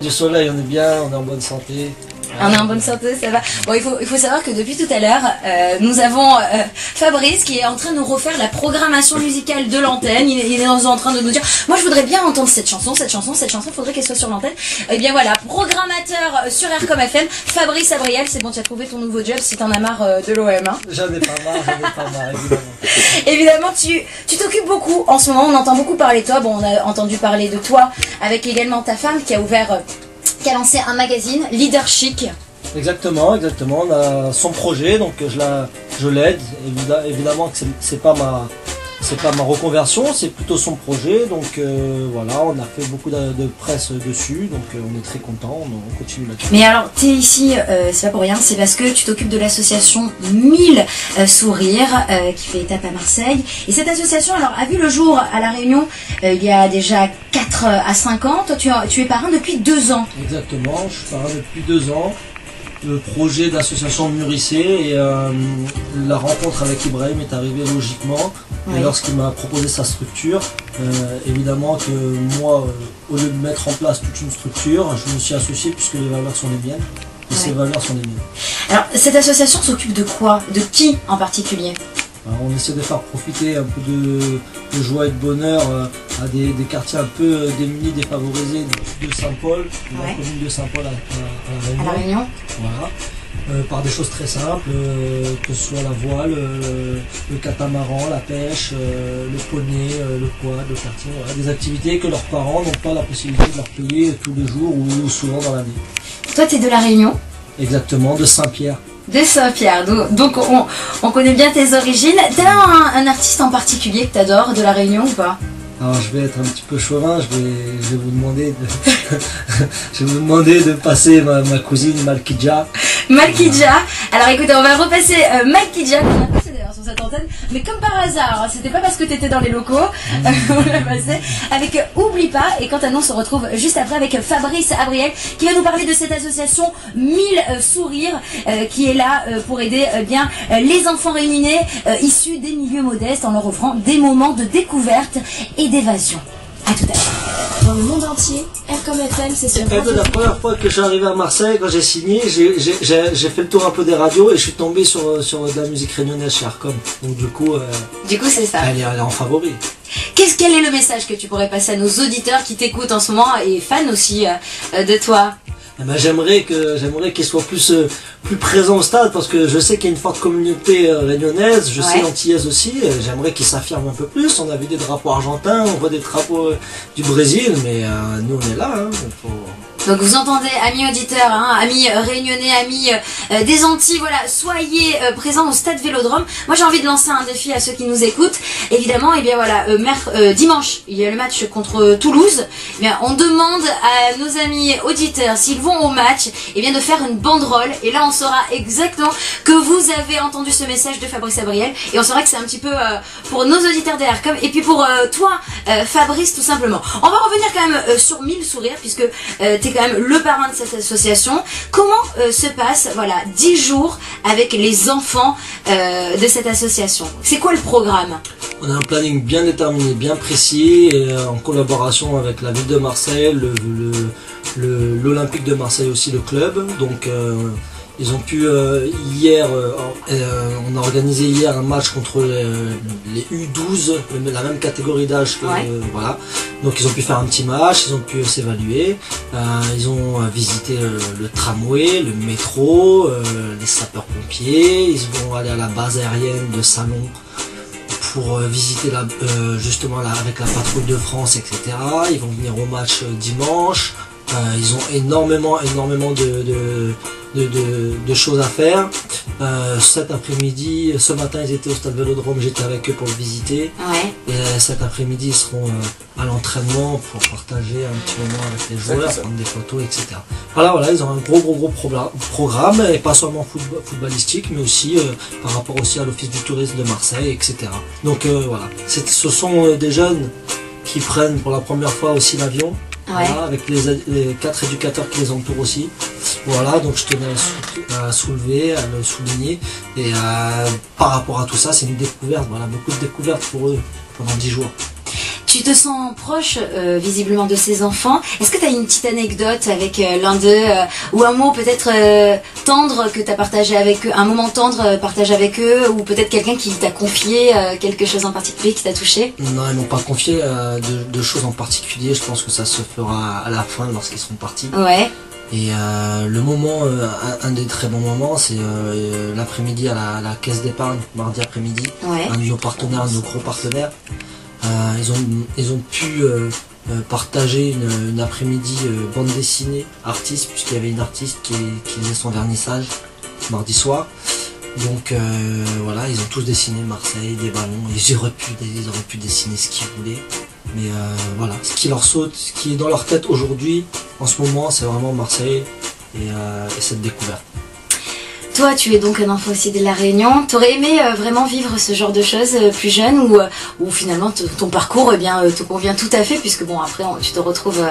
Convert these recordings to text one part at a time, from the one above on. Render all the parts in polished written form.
Du soleil, on est bien, on est en bonne santé. On est en bonne santé, ça va. Bon, il faut savoir que depuis tout à l'heure, nous avons Fabrice qui est en train de nous refaire la programmation musicale de l'antenne. Il est en train de nous dire, moi je voudrais bien entendre cette chanson, il faudrait qu'elle soit sur l'antenne. Et bien voilà, programmateur sur Aircom FM, Fabrice Abriel, c'est bon, tu as trouvé ton nouveau job si t'en as marre de l'OM. Hein. J'en ai pas marre, évidemment. Évidemment, tu t'occupes beaucoup en ce moment, on entend beaucoup parler de toi. Bon, on a entendu parler de toi avec également ta femme qui a qui a lancé un magazine, Leader Chic. Exactement, on a son projet, donc je l'aide. Évidemment que c'est pas ma reconversion, c'est plutôt son projet, donc voilà, on a fait beaucoup de presse dessus, donc on est très content, on continue là-dessus. Mais alors, tu es ici, c'est pas pour rien, c'est parce que tu t'occupes de l'association 1000 sourires qui fait étape à Marseille. Et cette association alors a vu le jour à La Réunion il y a déjà 4 à 5 ans. Toi, tu es parrain depuis 2 ans. Exactement, je suis parrain depuis 2 ans. Le projet d'association mûrissait et la rencontre avec Ibrahim est arrivée logiquement. Oui. Et lorsqu'il m'a proposé sa structure, évidemment que moi, au lieu de mettre en place toute une structure, je me suis associé puisque les valeurs sont les miennes. Et ces valeurs sont les miennes. Alors, cette association s'occupe de quoi? De qui en particulier? On essaie de faire profiter un peu de joie et de bonheur à des quartiers un peu démunis, défavorisés de Saint-Paul, de la commune de Saint-Paul à La Réunion. Voilà. Par des choses très simples, que ce soit la voile, le catamaran, la pêche, le poney, le quad, le quartier, voilà, des activités que leurs parents n'ont pas la possibilité de leur payer tous les jours ou souvent dans l'année. Toi, tu es de La Réunion? Exactement, de Saint-Pierre. De Saint-Pierre, donc on connaît bien tes origines. T'as un artiste en particulier que t'adores de La Réunion ou pas? Alors je vais être un petit peu chauvin, je vais vous demander je vais vous demander de passer ma cousine Malkidja. Malkidja. Alors écoutez, on va repasser Malkidja, qu'on a passé d'ailleurs sur cette antenne, mais comme par hasard, c'était pas parce que t'étais dans les locaux, on l'a passé avec Oublie pas, et quant à nous on se retrouve juste après avec Fabrice Abriel qui va nous parler de cette association 1000 sourires qui est là pour aider bien les enfants réunionnais issus des milieux modestes en leur offrant des moments de découverte et d'évasion. À tout à l'heure. Dans le monde entier, Aircom FM, c'est sur Radio. La première fois que je suis arrivé à Marseille, quand j'ai signé, j'ai fait le tour un peu des radios et je suis tombé sur de la musique réunionnaise chez Aircom. Donc du coup c'est ça. Elle est en favori. Quel est le message que tu pourrais passer à nos auditeurs qui t'écoutent en ce moment et fans aussi de toi? Eh ben, j'aimerais qu'ils soient plus présents au stade parce que je sais qu'il y a une forte communauté réunionnaise, je sais antillaise aussi, j'aimerais qu'ils s'affirment un peu plus. On a vu des drapeaux argentins, on voit des drapeaux du Brésil, mais nous on est là. Hein, Donc vous entendez, amis auditeurs, hein, amis réunionnais, amis des Antilles, voilà, soyez présents au stade Vélodrome. Moi j'ai envie de lancer un défi à ceux qui nous écoutent. Évidemment, et bien voilà, dimanche, il y a le match contre Toulouse. Eh bien, on demande à nos amis auditeurs s'ils vont au match, et bien de faire une banderole. Et là on saura exactement que vous avez entendu ce message de Fabrice Abriel. Et on saura que c'est un petit peu pour nos auditeurs d'Aircom et puis pour toi, Fabrice, tout simplement. On va revenir quand même sur 1000 sourires puisque t'es quand même le parrain de cette association. Comment se passe 10 jours avec les enfants de cette association? C'est quoi le programme? On a un planning bien déterminé, bien précis, et en collaboration avec la ville de Marseille, l'Olympique de Marseille aussi, le club. Donc ils ont pu hier, on a organisé hier un match contre les U12, la même catégorie d'âge que voilà. Donc ils ont pu faire un petit match, ils ont pu s'évaluer, ils ont visité le tramway, le métro, les sapeurs-pompiers, ils vont aller à la base aérienne de Salon pour visiter justement avec la patrouille de France, etc. Ils vont venir au match dimanche. Ils ont énormément de choses à faire. Cet après-midi, ce matin ils étaient au stade Vélodrome, j'étais avec eux pour le visiter. Et cet après-midi ils seront à l'entraînement pour partager un petit moment avec les joueurs, prendre des photos, etc. Voilà, ils ont un gros programme, et pas seulement footballistique, mais aussi par rapport aussi à l'office du tourisme de Marseille, etc. Donc voilà, ce sont des jeunes qui prennent pour la première fois aussi l'avion. Voilà, avec les 4 éducateurs qui les entourent aussi. Voilà, donc je tenais à soulever, à le souligner. Et par rapport à tout ça, c'est une découverte, voilà, beaucoup de découvertes pour eux pendant 10 jours. Tu te sens proche visiblement de ces enfants. Est-ce que tu as une petite anecdote avec l'un d'eux ou un mot peut-être tendre que tu as partagé avec eux, un moment tendre partagé avec eux, ou peut-être quelqu'un qui t'a confié quelque chose en particulier qui t'a touché? Non, ils m'ont pas confié de choses en particulier. Je pense que ça se fera à la fin lorsqu'ils seront partis. Ouais. Et le moment, un des très bons moments, c'est l'après-midi à la caisse d'épargne, mardi après-midi. Ouais. Un de nos partenaires, un de nos gros partenaires. Ils ont pu partager une après-midi bande dessinée artiste, puisqu'il y avait une artiste qui faisait son vernissage mardi soir. Donc voilà, ils ont tous dessiné Marseille, des ballons, ils auraient pu dessiner ce qu'ils voulaient. Mais voilà, ce qui leur saute, ce qui est dans leur tête aujourd'hui, en ce moment, c'est vraiment Marseille et cette découverte. Toi, tu es donc un enfant aussi de La Réunion. T'aurais aimé vraiment vivre ce genre de choses plus jeune, ou finalement ton parcours te convient tout à fait, puisque bon, après tu te retrouves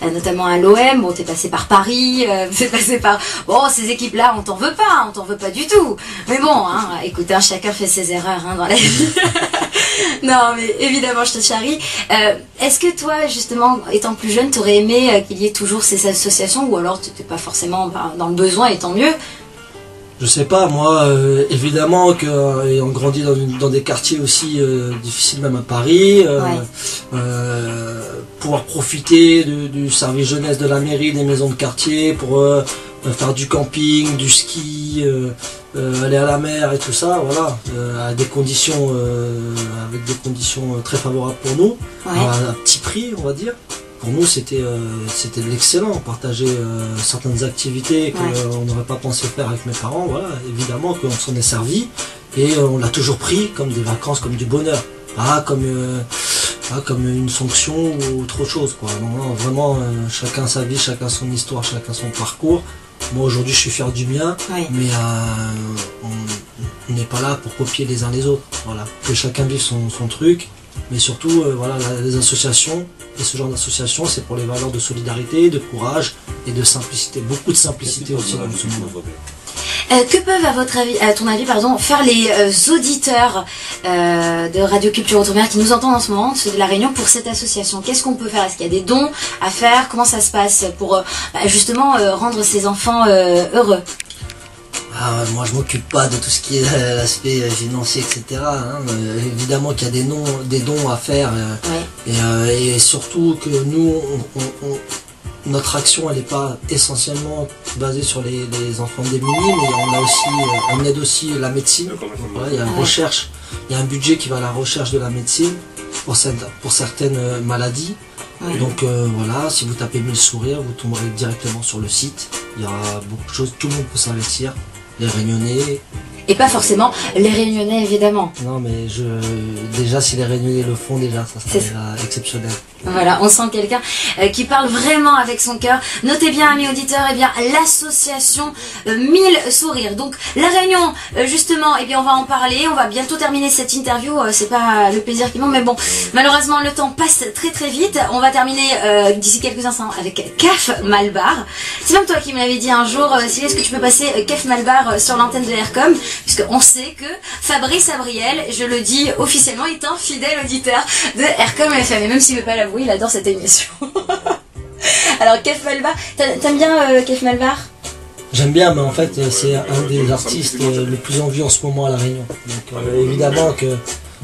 notamment à l'OM, bon, t'es passé par Paris, t'es passé par... Bon, ces équipes-là, on t'en veut pas du tout. Mais bon, hein, écoute, chacun fait ses erreurs dans la vie. Non, mais évidemment, je te charrie. Est-ce que toi, justement, étant plus jeune, t'aurais aimé qu'il y ait toujours ces associations, ou alors t'étais pas forcément dans le besoin, et tant mieux? Je sais pas, moi, évidemment que ayant grandi dans des quartiers aussi difficiles, même à Paris, pouvoir profiter du service jeunesse de la mairie, des maisons de quartier, pour faire du camping, du ski, aller à la mer et tout ça, voilà, avec des conditions très favorables pour nous, à petit prix, on va dire. Pour nous, c'était de l'excellent, partager certaines activités qu'on n'aurait pas pensé faire avec mes parents. Voilà, évidemment qu'on s'en est servi et on l'a toujours pris comme des vacances, comme du bonheur, pas comme une sanction ou autre chose, quoi. Non, vraiment, chacun sa vie, chacun son histoire, chacun son parcours. Moi aujourd'hui, je suis fier du mien, mais on n'est pas là pour copier les uns les autres. Voilà, que chacun vive son truc. Mais surtout, voilà, les associations, et ce genre d'association, c'est pour les valeurs de solidarité, de courage et de simplicité. Beaucoup de simplicité aussi dans ce monde. Que peuvent, à ton avis, faire les auditeurs de Radio Culture Outre-mer qui nous entendent en ce moment, ceux de La Réunion, pour cette association? Qu'est-ce qu'on peut faire? Est-ce qu'il y a des dons à faire? Comment ça se passe pour justement rendre ces enfants heureux? Moi je m'occupe pas de tout ce qui est l'aspect financier, etc. Évidemment qu'il y a des dons à faire et surtout que nous, notre action elle n'est pas essentiellement basée sur les enfants démunis, mais on aide aussi la médecine. Voilà, il y a une recherche, il y a un budget qui va à la recherche de la médecine pour certaines maladies. Donc voilà, si vous tapez 1000 sourires, vous tomberez directement sur le site. Il y aura beaucoup de choses, tout le monde peut s'investir. Les Réunionnais. Et pas forcément les Réunionnais, évidemment. Non, mais déjà, si les Réunionnais le font, déjà, ça serait exceptionnel. Voilà, on sent quelqu'un qui parle vraiment avec son cœur. Notez bien, amis auditeurs, l'association 1000 sourires. Donc, La Réunion, justement, on va en parler. On va bientôt terminer cette interview. C'est pas le plaisir qui manque, mais bon, malheureusement, le temps passe très très vite. On va terminer d'ici quelques instants avec Kef Malbar. C'est même toi qui me l'avais dit un jour, Sylvie, est-ce que tu peux passer Kef Malbar sur l'antenne de Aircom? Puisqu'on sait que Fabrice Abriel, je le dis officiellement, est un fidèle auditeur de Aircom FM. Et même s'il ne veut pas l'avouer, il adore cette émission. Alors, Kef Malbar, t'aimes bien Kef Malbar? J'aime bien, mais en fait, c'est un des artistes le plus en vue en ce moment à La Réunion. Donc, évidemment que,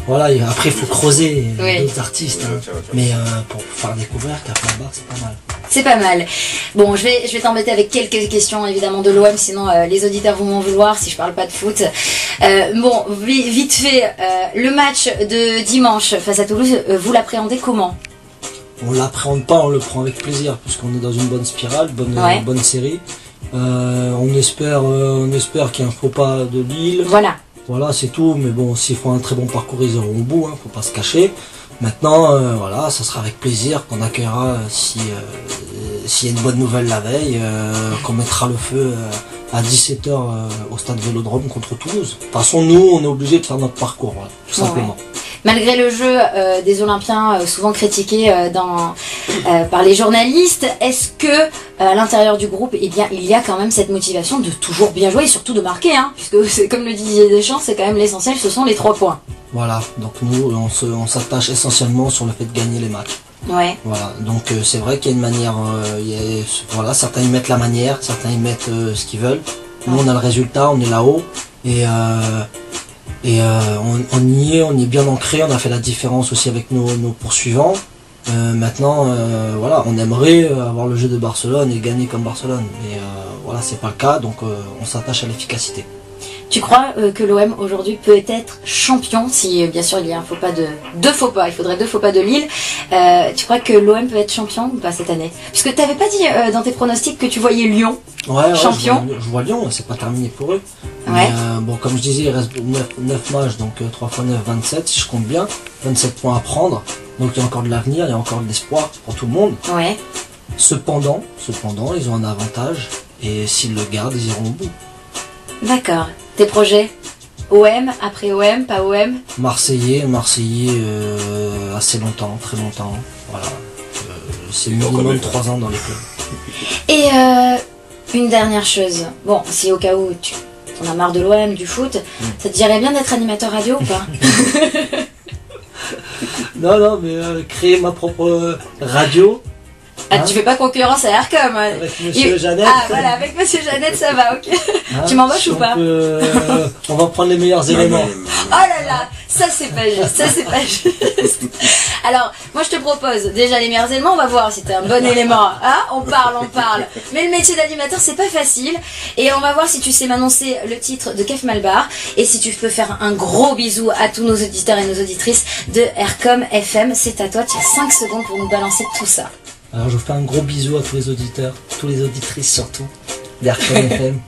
voilà, après, il faut creuser d'autres artistes. Mais pour faire découvrir Kef Malbar, c'est pas mal. C'est pas mal. Bon, je vais t'embêter avec quelques questions, évidemment, de l'OM, sinon les auditeurs vont m'en vouloir si je parle pas de foot. Bon, vite fait, le match de dimanche face à Toulouse, vous l'appréhendez comment? On l'appréhende pas, on le prend avec plaisir, puisqu'on est dans une bonne spirale, bonne série. On espère qu'il n'y a un faux pas de Lille. Voilà, c'est tout, mais bon, s'ils font un très bon parcours, ils auront au bout, hein, faut pas se cacher. Maintenant, voilà, ça sera avec plaisir qu'on accueillera s'il y a une bonne nouvelle la veille, qu'on mettra le feu à 17 h au stade Vélodrome contre Toulouse. De toute façon, nous, on est obligé de faire notre parcours, voilà, tout simplement. Malgré le jeu des Olympiens souvent critiqué par les journalistes, est-ce que à l'intérieur du groupe, il y a quand même cette motivation de toujours bien jouer et surtout de marquer, hein, puisque comme le disait Deschamps, c'est quand même l'essentiel, ce sont les 3 points. Voilà, donc nous on s'attache essentiellement sur le fait de gagner les matchs. Ouais. Voilà, donc c'est vrai qu'il y a une manière, voilà, certains y mettent la manière, certains y mettent ce qu'ils veulent. Nous on a le résultat, on est là-haut et on y est bien ancré, on a fait la différence aussi avec nos poursuivants. Maintenant, voilà, on aimerait avoir le jeu de Barcelone et gagner comme Barcelone, mais voilà, c'est pas le cas, donc on s'attache à l'efficacité. Tu crois que l'OM aujourd'hui peut être champion, si bien sûr il y a un faux pas deux faux pas, il faudrait 2 faux pas de Lille. Tu crois que l'OM peut être champion ou pas cette année? Puisque tu n'avais pas dit dans tes pronostics que tu voyais Lyon champion. Je vois Lyon, c'est pas terminé pour eux. Ouais. Mais bon, comme je disais, il reste 9 matchs, donc 3 x 9, 27, si je compte bien. 27 points à prendre, donc il y a encore de l'avenir, il y a encore de l'espoir pour tout le monde. Ouais. Cependant, ils ont un avantage, et s'ils le gardent, ils iront au bout. D'accord. Tes projets? OM, après OM, pas OM? Marseillais assez longtemps, très longtemps. Voilà. C'est minimum 3 ans dans les clubs. Et une dernière chose. Bon, si au cas où on a marre de l'OM, du foot, ça te dirait bien d'être animateur radio ou pas? Non, mais créer ma propre radio. Ah, tu fais pas concurrence à Aircom. Avec Monsieur Jeannette. Ah voilà, avec Monsieur Jeannette ça va, ok. Tu m'embauches ou pas? On va prendre les meilleurs éléments. Oh là là, ça c'est pas juste, Alors, moi je te propose déjà les meilleurs éléments, on va voir si t'es un bon élément. Hein, on parle. Mais le métier d'animateur c'est pas facile. Et on va voir si tu sais m'annoncer le titre de Kef Malbar. Et si tu peux faire un gros bisou à tous nos auditeurs et nos auditrices de Aircom FM. C'est à toi, tu as 5 secondes pour nous balancer tout ça. Alors je vous fais un gros bisou à tous les auditeurs, toutes les auditrices surtout, d'Aircom FM.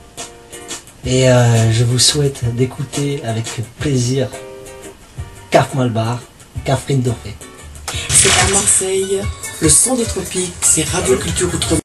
Et je vous souhaite d'écouter avec plaisir Kef Malbar, Catherine Doré. C'est à Marseille, le son des tropiques, c'est Radio Culture Outre-mer.